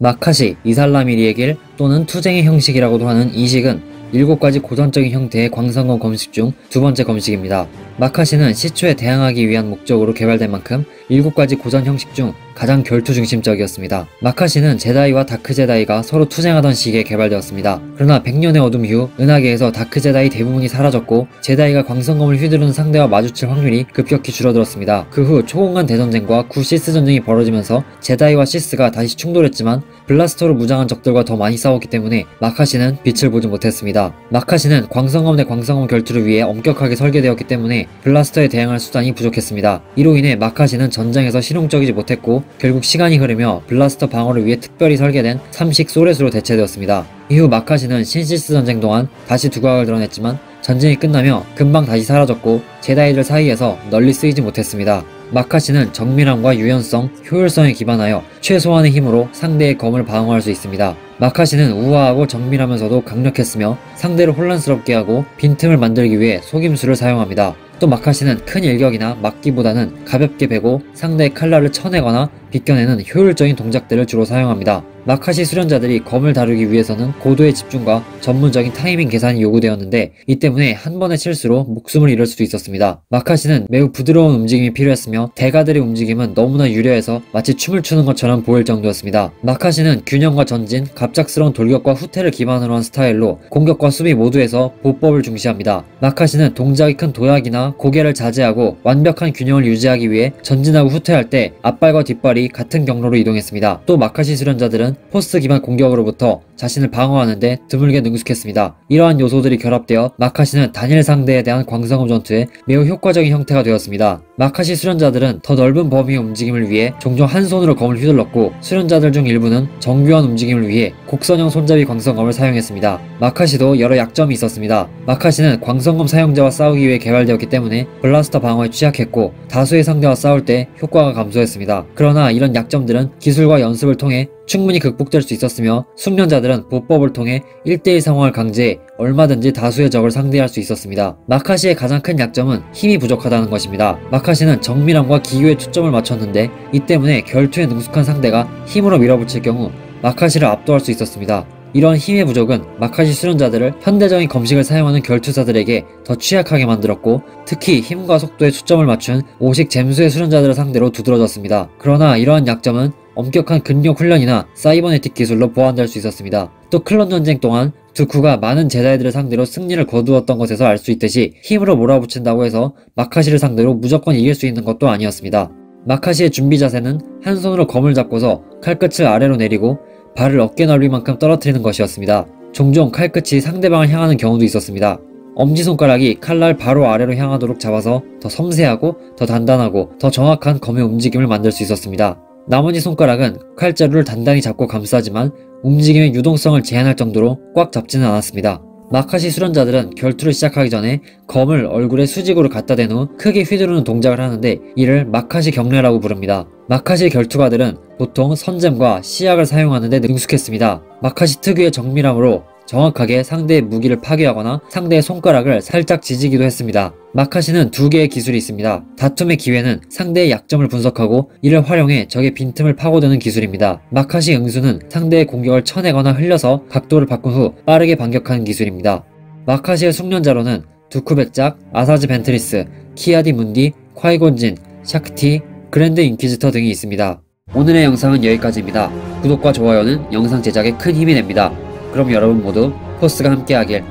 마카시, 이살라미리의 길 또는 투쟁의 형식이라고도 하는 이 식은 7가지 고전적인 형태의 광선검 검식 중 두 번째 검식입니다. 마카시는 시초에 대항하기 위한 목적으로 개발된 만큼 7가지 고전 형식 중 가장 결투 중심적이었습니다. 마카시는 제다이와 다크 제다이가 서로 투쟁하던 시기에 개발되었습니다. 그러나 100년의 어둠 이후 은하계에서 다크 제다이 대부분이 사라졌고 제다이가 광선검을 휘두르는 상대와 마주칠 확률이 급격히 줄어들었습니다. 그 후 초공간 대전쟁과 구 시스 전쟁이 벌어지면서 제다이와 시스가 다시 충돌했지만 블라스터로 무장한 적들과 더 많이 싸웠기 때문에 마카시는 빛을 보지 못했습니다. 마카시는 광선검 대 광선검 결투를 위해 엄격하게 설계되었기 때문에 블라스터에 대항할 수단이 부족했습니다. 이로 인해 마카시는 전장에서 실용적이지 못했고 결국 시간이 흐르며 블라스터 방어를 위해 특별히 설계된 3식 소렛으로 대체되었습니다. 이후 마카시는 신시스 전쟁 동안 다시 두각을 드러냈지만 전쟁이 끝나며 금방 다시 사라졌고 제다이들 사이에서 널리 쓰이지 못했습니다. 마카시는 정밀함과 유연성, 효율성에 기반하여 최소한의 힘으로 상대의 검을 방어할 수 있습니다. 마카시는 우아하고 정밀하면서도 강력했으며 상대를 혼란스럽게 하고 빈틈을 만들기 위해 속임수를 사용합니다. 또 마카시는 큰 일격이나 막기보다는 가볍게 베고 상대의 칼날을 쳐내거나 비껴내는 효율적인 동작들을 주로 사용합니다. 마카시 수련자들이 검을 다루기 위해서는 고도의 집중과 전문적인 타이밍 계산이 요구되었는데 이 때문에 한 번의 실수로 목숨을 잃을 수도 있었습니다. 마카시는 매우 부드러운 움직임이 필요했으며 대가들의 움직임은 너무나 유려해서 마치 춤을 추는 것처럼 보일 정도였습니다. 마카시는 균형과 전진, 갑작스러운 돌격과 후퇴를 기반으로 한 스타일로 공격과 수비 모두에서 보법을 중시합니다. 마카시는 동작이 큰 도약이나 고개를 자제하고 완벽한 균형을 유지하기 위해 전진하고 후퇴할 때 앞발과 뒷발이 같은 경로로 이동했습니다. 또 마카시 수련자들은 포스 기반 공격으로부터 자신을 방어하는데 드물게 능숙했습니다. 이러한 요소들이 결합되어 마카시는 단일 상대에 대한 광선검 전투에 매우 효과적인 형태가 되었습니다. 마카시 수련자들은 더 넓은 범위의 움직임을 위해 종종 한 손으로 검을 휘둘렀고 수련자들 중 일부는 정교한 움직임을 위해 곡선형 손잡이 광선검을 사용했습니다. 마카시도 여러 약점이 있었습니다. 마카시는 광선검 사용자와 싸우기 위해 개발되었기 때문에 블라스터 방어에 취약했고 다수의 상대와 싸울 때 효과가 감소했습니다. 그러나 이런 약점들은 기술과 연습을 통해 충분히 극복될 수 있었으며 숙련자들은 보법을 통해 1대1 상황을 강제해 얼마든지 다수의 적을 상대할 수 있었습니다. 마카시의 가장 큰 약점은 힘이 부족하다는 것입니다. 마카시는 정밀함과 기교에 초점을 맞췄는데 이 때문에 결투에 능숙한 상대가 힘으로 밀어붙일 경우 마카시를 압도할 수 있었습니다. 이런 힘의 부족은 마카시 수련자들을 현대적인 검식을 사용하는 결투사들에게 더 취약하게 만들었고 특히 힘과 속도에 초점을 맞춘 5식 잼수의 수련자들을 상대로 두드러졌습니다. 그러나 이러한 약점은 엄격한 근력 훈련이나 사이버네틱 기술로 보완될 수 있었습니다. 또 클론 전쟁 동안 두쿠가 많은 제다이들을 상대로 승리를 거두었던 것에서 알 수 있듯이 힘으로 몰아붙인다고 해서 마카시를 상대로 무조건 이길 수 있는 것도 아니었습니다. 마카시의 준비 자세는 한 손으로 검을 잡고서 칼끝을 아래로 내리고 발을 어깨 넓이만큼 떨어뜨리는 것이었습니다. 종종 칼끝이 상대방을 향하는 경우도 있었습니다. 엄지손가락이 칼날 바로 아래로 향하도록 잡아서 더 섬세하고 더 단단하고 더 정확한 검의 움직임을 만들 수 있었습니다. 나머지 손가락은 칼자루를 단단히 잡고 감싸지만 움직임의 유동성을 제한할 정도로 꽉 잡지는 않았습니다. 마카시 수련자들은 결투를 시작하기 전에 검을 얼굴에 수직으로 갖다 댄 후 크게 휘두르는 동작을 하는데 이를 마카시 경례라고 부릅니다. 마카시 결투가들은 보통 선잼과 시약을 사용하는 데 능숙했습니다. 마카시 특유의 정밀함으로 정확하게 상대의 무기를 파괴하거나 상대의 손가락을 살짝 지지기도 했습니다. 마카시는 두 개의 기술이 있습니다. 다툼의 기회는 상대의 약점을 분석하고 이를 활용해 적의 빈틈을 파고드는 기술입니다. 마카시 응수는 상대의 공격을 쳐내거나 흘려서 각도를 바꾼 후 빠르게 반격하는 기술입니다. 마카시의 숙련자로는 두쿠 백작, 아사즈 벤트리스, 키아디 문디, 콰이곤 진, 샤크티, 그랜드 인퀴지터 등이 있습니다. 오늘의 영상은 여기까지입니다. 구독과 좋아요는 영상 제작에 큰 힘이 됩니다. 그럼 여러분 모두 포스가 함께하길.